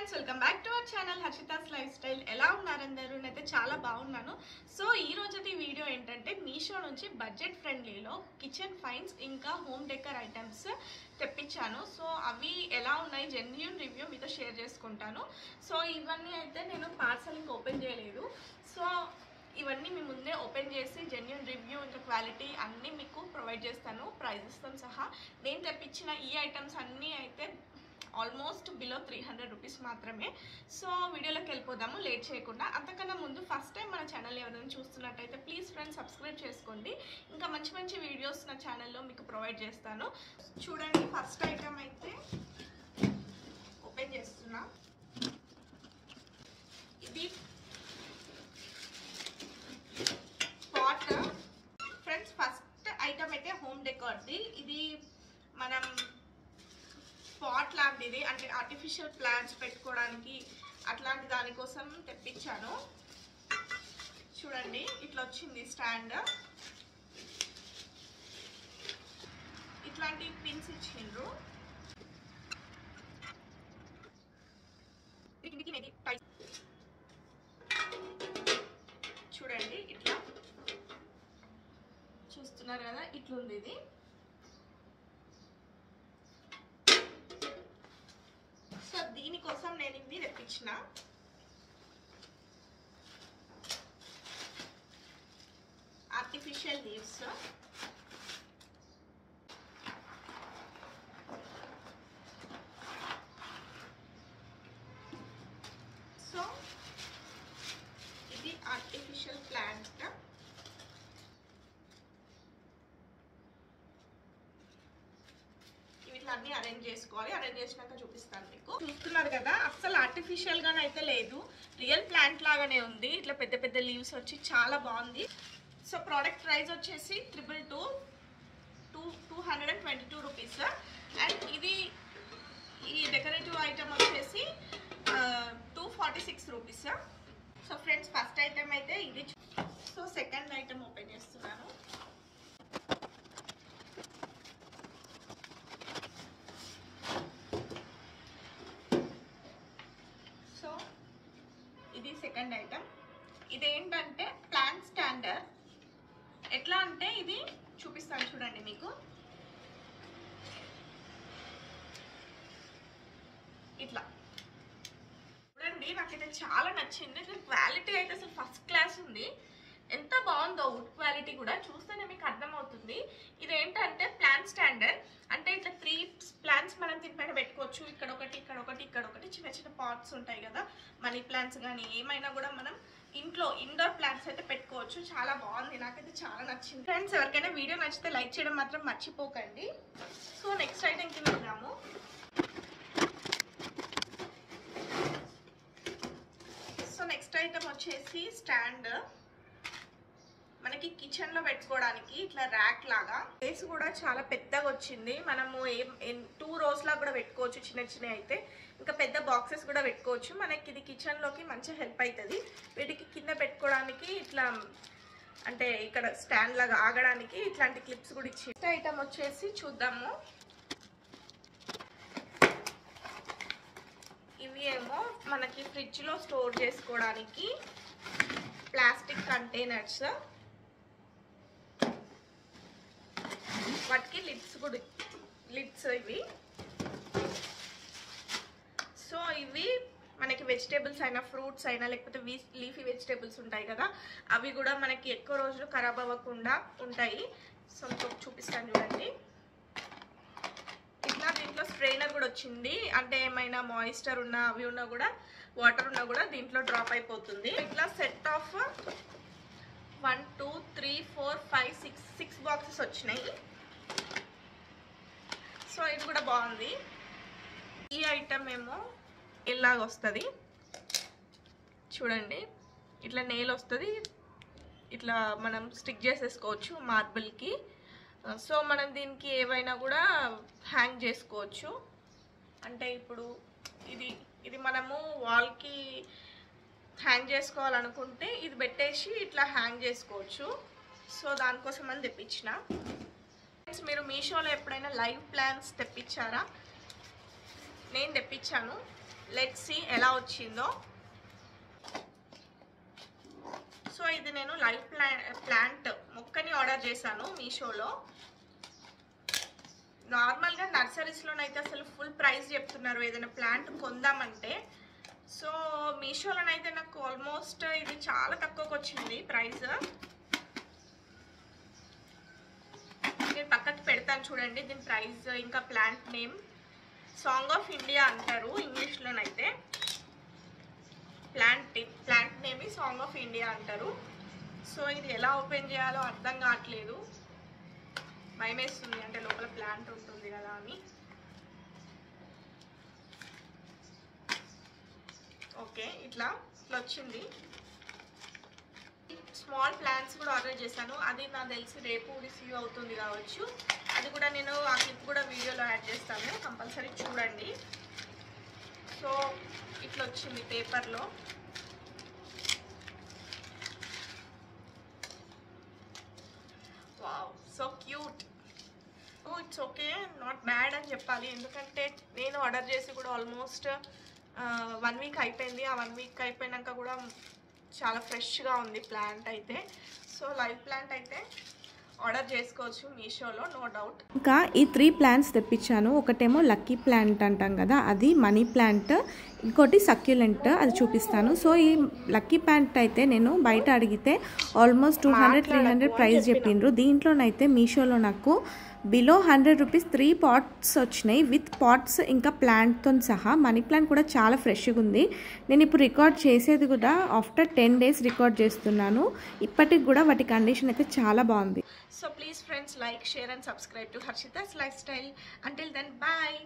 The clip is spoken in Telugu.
Friends, welcome back to our channel Harshita's lifestyle. ఎలా ఉన్నారు అందరూ? నేనైతే చాలా బాగున్నాను. సో ఈ రోజుటి వీడియో ఏంటంటే మీషో నుంచి బడ్జెట్ ఫ్రెండ్లీలో కిచెన్ ఫైన్స్ ఇంకా హోమ్ డెకర్ ఐటమ్స్ తెప్పించాను. సో అవి ఎలా ఉన్నాయి జెన్యూన్ రివ్యూ మీతో షేర్ చేసుకుంటాను. సో ఇవన్నీ అయితే నేను పార్సల్ ఇంకా ఓపెన్ చేయలేదు. సో ఇవన్నీ మీ ముందే ఓపెన్ చేసి జెన్యూన్ రివ్యూ ఇంకా క్వాలిటీ అన్నీ మీకు ప్రొవైడ్ చేస్తాను, ప్రైజెస్తో సహా. నేను తెప్పించిన ఈ ఐటమ్స్ అన్నీ అయితే ఆల్మోస్ట్ బిలో 300 రూపీస్ మాత్రమే. సో వీడియోలోకి వెళ్ళిపోదాము లేట్ చేయకుండా. అంతకన్నా ముందు ఫస్ట్ టైం మన ఛానల్ ఎవరైనా చూస్తున్నట్టయితే ప్లీజ్ ఫ్రెండ్స్ సబ్స్క్రైబ్ చేసుకోండి. ఇంకా మంచి మంచి వీడియోస్ నా ఛానల్లో మీకు ప్రొవైడ్ చేస్తాను. చూడండి, ఫస్ట్ ఐటమ్ అయితే ఓపెన్ చేస్తున్నా. ఇది పాట్. ఫ్రెండ్స్, ఫస్ట్ ఐటమ్ అయితే హోమ్ డెకార్ది. ఇది మనం పాట్ లాంటిది, అంటే ఆర్టిఫిషియల్ ప్లాంట్స్ పెట్టుకోవడానికి అట్లాంటి దానికోసం తెప్పించాను. చూడండి, ఇట్లా వచ్చింది స్టాండ్. ఇట్లాంటి పిన్స్ ఇచ్చిండ్రు. చూడండి, ఇట్లా చూస్తున్నారు కదా, ఇట్లుంది ఇది. సో దీనికోసం నేను ఇవి తెప్పించిన. Artificial leaves. సో ఇది ఆర్టిఫిషియల్ ప్లాంట్. అన్ని అరేంజ్ చేసుకోవాలి. అరేంజ్ చేసినాక చూపిస్తాను మీకు. చూస్తున్నారు కదా, అస్సలు ఆర్టిఫిషియల్ గానే అయితే లేదు, రియల్ ప్లాంట్ లాగానే ఉంది. ఇట్లా పెద్ద పెద్ద లీవ్స్ వచ్చి చాలా బాగుంది. సో ప్రోడక్ట్ ప్రైస్ వచ్చేసి 222 రూపీస్. అండ్ ఇది ఈ డెకరేటివ్ ఐటమ్ వచ్చేసి 246 rupees. So friends, first item అయితే ఇది. సో సెకండ్ ఐటమ్ ఓపెన్ చేస్తున్నాను. ఇది సెకండ్ ఐటమ్. ఇదేంటంటే ప్లాంట్ స్టాండర్. ఎట్లా అంటే ఇది చూపిస్తాను చూడండి మీకు. ఇట్లా చూడండి, నాకైతే చాలా నచ్చింది. క్వాలిటీ అయితే అసలు ఫస్ట్ క్లాస్ ఉంది. ఎంత బాగుందో వుడ్ క్వాలిటీ కూడా చూస్తేనే మీకు అర్థమవుతుంది. ఇదేంటంటే ప్లాంట్ స్టాండర్, అంటే ఇట్లా 3 ప్లాంట్స్ మనం దీనిపైన పెట్టుకోవచ్చు. ఇక్కడ ఒకటి, ఇక్కడ ఒకటి, ఇక్కడ ఒకటి. చిన్న చిన్న పాట్స్ ఉంటాయి కదా, మనీ ప్లాంట్స్ కానీ ఏమైనా కూడా మనం ఇంట్లో ఇండోర్ ప్లాంట్స్ అయితే పెట్టుకోవచ్చు. చాలా బాగుంది, నాకైతే చాలా నచ్చింది. ఫ్రెండ్స్, ఎవరికైనా వీడియో నచ్చితే లైక్ చేయడం మాత్రం మర్చిపోకండి. సో నెక్స్ట్ ఐటమ్కి వెళ్దాము. సో నెక్స్ట్ ఐటమ్ వచ్చేసి స్టాండ్. మనకి కిచెన్ లో పెట్టుకోవడానికి ఇట్లా ర్యాక్ లాగా. ప్లేస్ కూడా చాలా పెద్దగా వచ్చింది. మనము 2 rows లా కూడా పెట్టుకోవచ్చు. చిన్న చిన్న అయితే ఇంకా పెద్ద బాక్సెస్ కూడా పెట్టుకోవచ్చు. మనకి ఇది కిచెన్ లోకి మంచిగా హెల్ప్ అవుతుంది. వీటికి కింద పెట్టుకోవడానికి ఇట్లా, అంటే ఇక్కడ స్టాండ్ లాగా ఆగడానికి ఇట్లాంటి క్లిప్స్ కూడా ఇచ్చి. నెక్స్ట్ ఐటమ్ వచ్చేసి చూద్దాము. ఇవి ఏమో మనకి ఫ్రిడ్జ్ లో స్టోర్ చేసుకోవడానికి ప్లాస్టిక్ కంటైనర్స్. వాటికి లిడ్స్ ఇవి. సో ఇవి మనకి వెజిటేబుల్స్ అయినా, ఫ్రూట్స్ అయినా, లేకపోతే లీఫీ వెజిటేబుల్స్ ఉంటాయి కదా, అవి కూడా మనకి ఎక్కువ రోజులు ఖరాబ్ అవ్వకుండా ఉంటాయి. సో చూపిస్తాను చూడండి. ఇట్లా దీంట్లో స్ట్రెయినర్ కూడా వచ్చింది. అంటే ఏమైనా మాయిశ్చర్ ఉన్నా, అవి ఉన్నా కూడా, వాటర్ ఉన్నా కూడా దీంట్లో డ్రాప్ అయిపోతుంది. ఇట్లా సెట్ ఆఫ్ 1 2 3 4 5 6 బాక్సెస్ వచ్చినాయి. సో ఇది కూడా బాగుంది. ఈ ఐటమ్ ఏమో ఇలాగ వస్తుంది చూడండి. ఇట్లా నెయిల్ వస్తుంది, ఇట్లా మనం స్టిక్ చేసేసుకోవచ్చు మార్బుల్కి. సో మనం దీనికి ఏవైనా కూడా హ్యాంగ్ చేసుకోవచ్చు. అంటే ఇప్పుడు ఇది మనము వాల్కి హ్యాంగ్ చేసుకోవాలనుకుంటే ఇది పెట్టేసి ఇట్లా హ్యాంగ్ చేసుకోవచ్చు. సో దానికోసం అని తెప్పించిన. మీరు మీషోలో ఎప్పుడైనా లైవ్ ప్లాంట్స్ తెప్పించారా? నేను తెప్పించాను. లెట్స్ సీ ఎలా వచ్చిందో. సో ఇది నేను లైవ్ ప్లాంట్ మొక్కని ఆర్డర్ చేశాను మీషోలో. నార్మల్గా నర్సరీస్లోనైతే అసలు ఫుల్ ప్రైస్ చెప్తున్నారు ఏదైనా ప్లాంట్ కొందామంటే. సో మీషోలోనైతే నాకు ఆల్మోస్ట్ ఇది చాలా తక్కువకి వచ్చింది ప్రైస్. నేను పక్కకి పెడతాను చూడండి దీని ప్రైస్, ఇంకా plant name song of India అంటారు ఇంగ్లీష్లోనైతే. Plant name song of India అంటారు. సో ఇది ఎలా ఓపెన్ చేయాలో అర్థం కావట్లేదు, భయమేస్తుంది, అంటే లోపల ప్లాంట్ ఉంటుంది కదా అని. ఓకే ఇట్లా వచ్చింది. స్మాల్ ప్లాంట్స్ కూడా ఆర్డర్ చేశాను, అది నాకు తెలిసి రేపు రిసీవ్ అవుతుంది కావచ్చు. అది కూడా నేను ఆ క్లిప్ కూడా వీడియోలో యాడ్ చేస్తాను, కంపల్సరీ చూడండి. సో ఇట్లా వచ్చింది పేపర్లో. Wow so cute. It's okay, not bad అని చెప్పాలి, ఎందుకంటే నేను ఆర్డర్ చేసి కూడా ఆల్మోస్ట్ 1 వీక్ అయిపోయింది. ఆ 1 వీక్ అయిపోయినాక కూడా చాలా ఫ్రెష్గా ఉంది ప్లాంట్ అయితే. సో లైవ్ ప్లాంట్ అయితే ఆర్డర్ చేసుకోవచ్చు మీషోలో, నో డౌట్. ఇంకా ఈ 3 ప్లాంట్స్ తెప్పించాను. ఒకటేమో లక్కీ ప్లాంట్ అంటాం కదా, అది మనీ ప్లాంట్, ఇంకోటి సక్యులెంట్, అది చూపిస్తాను. సో ఈ లక్కీ ప్లాంట్ అయితే నేను బయట అడిగితే ఆల్మోస్ట్ 200-300 ప్రైస్ చెప్పిండ్రు. దీంట్లోనైతే మీషోలో నాకు బిలో 100 రూపీస్ 3 పాట్స్ వచ్చినాయి, విత్ పాట్స్ ఇంకా ప్లాంట్తో సహా. మనీ ప్లాంట్ కూడా చాలా ఫ్రెష్గా ఉంది. నేను ఇప్పుడు రికార్డ్ చేసేది కూడా ఆఫ్టర్ 10 days రికార్డ్ చేస్తున్నాను. ఇప్పటికి కూడా వాటి కండిషన్ అయితే చాలా బాగుంది. So please friends, like, share and subscribe to Harshita's Lifestyle. Until then, bye.